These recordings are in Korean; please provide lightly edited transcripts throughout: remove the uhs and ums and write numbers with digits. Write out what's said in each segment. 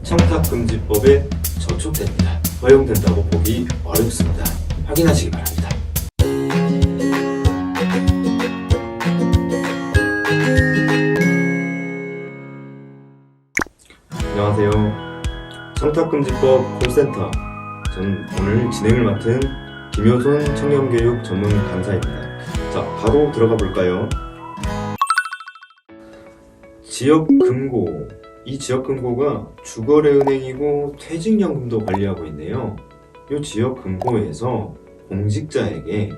청탁금지법에 저촉됩니다. 허용된다고 보기 어렵습니다. 확인하시기 바랍니다. 안녕하세요. 청탁금지법 콜센터, 전 오늘 진행을 맡은 김효손 청렴교육 전문 강사입니다. 자, 바로 들어가 볼까요? 지역금고, 이 지역금고가 주거래은행이고 퇴직연금도 관리하고 있네요. 이 지역금고에서 공직자에게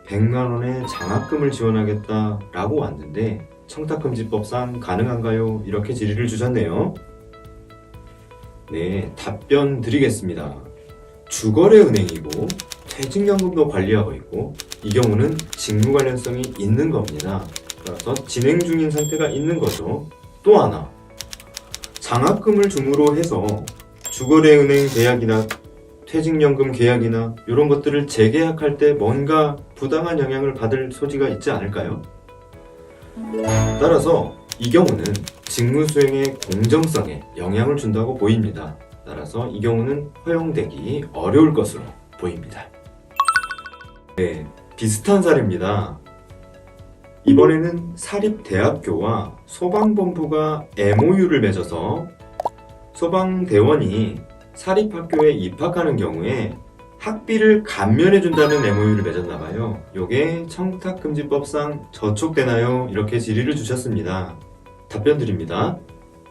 100만원의 장학금을 지원하겠다라고 왔는데 청탁금지법상 가능한가요? 이렇게 질의를 주셨네요. 네, 답변 드리겠습니다. 주거래은행이고 퇴직연금도 관리하고 있고 이 경우는 직무 관련성이 있는 겁니다. 따라서 진행 중인 상태가 있는 거죠. 또 하나, 장학금을 줌으로 해서 주거래은행 계약이나 퇴직연금 계약이나 이런 것들을 재계약할 때 뭔가 부당한 영향을 받을 소지가 있지 않을까요? 따라서 이 경우는 직무 수행의 공정성에 영향을 준다고 보입니다. 따라서 이 경우는 허용되기 어려울 것으로 보입니다. 네, 비슷한 사례입니다. 이번에는 사립대학교와 소방본부가 MOU를 맺어서 소방대원이 사립학교에 입학하는 경우에 학비를 감면해준다는 MOU를 맺었나봐요. 요게 청탁금지법상 저촉되나요? 이렇게 질의를 주셨습니다. 답변 드립니다.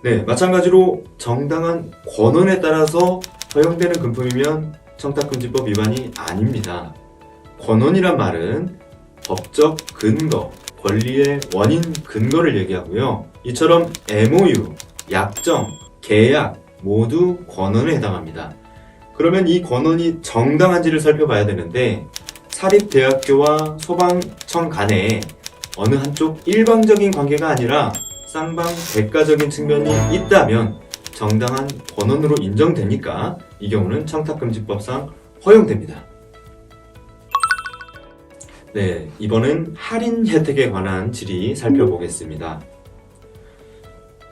네, 마찬가지로 정당한 권한에 따라서 허용되는 금품이면 청탁금지법 위반이 아닙니다. 권한이란 말은 법적 근거, 권리의 원인 근거를 얘기하고요. 이처럼 MOU, 약정, 계약 모두 권한에 해당합니다. 그러면 이 권한이 정당한지를 살펴봐야 되는데 사립대학교와 소방청 간에 어느 한쪽 일방적인 관계가 아니라 쌍방 대가적인 측면이 있다면 정당한 권한으로 인정되니까 이 경우는 청탁금지법상 허용됩니다. 네, 이번엔 할인 혜택에 관한 질의 살펴보겠습니다.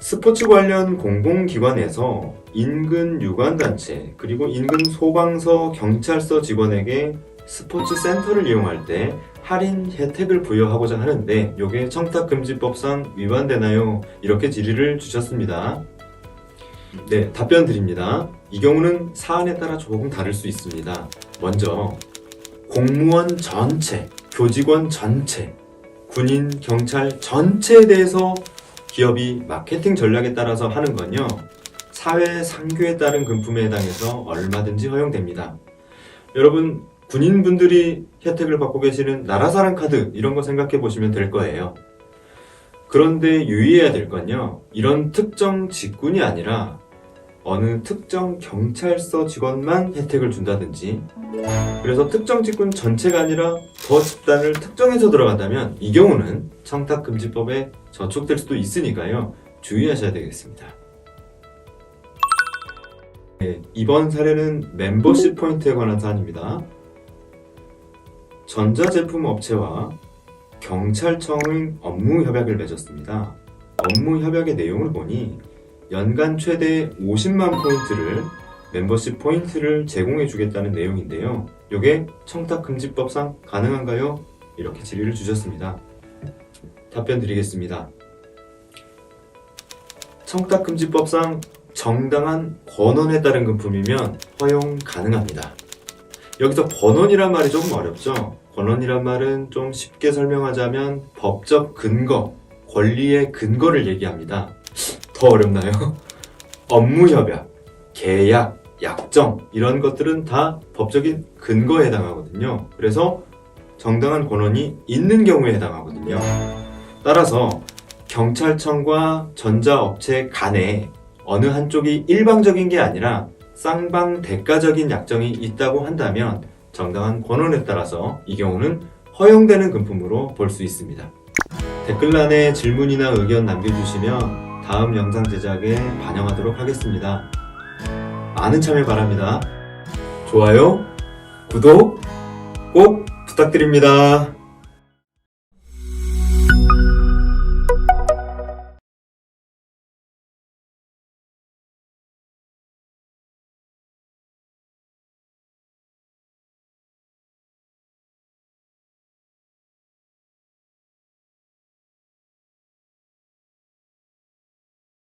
스포츠 관련 공공기관에서 인근 유관단체 그리고 인근 소방서, 경찰서 직원에게 스포츠 센터를 이용할 때 할인 혜택을 부여하고자 하는데 이게 청탁금지법상 위반되나요? 이렇게 질의를 주셨습니다. 네, 답변 드립니다. 이 경우는 사안에 따라 조금 다를 수 있습니다. 먼저 공무원 전체, 교직원 전체, 군인, 경찰 전체에 대해서 기업이 마케팅 전략에 따라서 하는 건요, 사회 상규에 따른 금품에 해당해서 얼마든지 허용됩니다. 여러분, 군인분들이 혜택을 받고 계시는 나라사랑 카드 이런 거 생각해 보시면 될 거예요. 그런데 유의해야 될 건요, 이런 특정 직군이 아니라 어느 특정 경찰서 직원만 혜택을 준다든지, 그래서 특정 직군 전체가 아니라 더 집단을 특정해서 들어간다면 이 경우는 청탁금지법에 저촉될 수도 있으니까요, 주의하셔야 되겠습니다. 네, 이번 사례는 멤버십 포인트에 관한 사안입니다. 전자제품 업체와 경찰청의 업무 협약을 맺었습니다. 업무 협약의 내용을 보니 연간 최대 50만 포인트를 멤버십 포인트를 제공해 주겠다는 내용인데요. 이게 청탁금지법상 가능한가요? 이렇게 질의를 주셨습니다. 답변 드리겠습니다. 청탁금지법상 정당한 권한에 따른 금품이면 허용 가능합니다. 여기서 권한이란 말이 조금 어렵죠? 권한이란 말은 좀 쉽게 설명하자면 법적 근거, 권리의 근거를 얘기합니다. 더 어렵나요? 업무협약, 계약, 약정 이런 것들은 다 법적인 근거에 해당하거든요. 그래서 정당한 권한이 있는 경우에 해당하거든요. 따라서 경찰청과 전자업체 간에 어느 한쪽이 일방적인 게 아니라 쌍방 대가적인 약정이 있다고 한다면 정당한 권한에 따라서 이 경우는 허용되는 금품으로 볼 수 있습니다. 댓글란에 질문이나 의견 남겨주시면 다음 영상 제작에 반영하도록 하겠습니다. 많은 참여 바랍니다. 좋아요, 구독 꼭 부탁드립니다.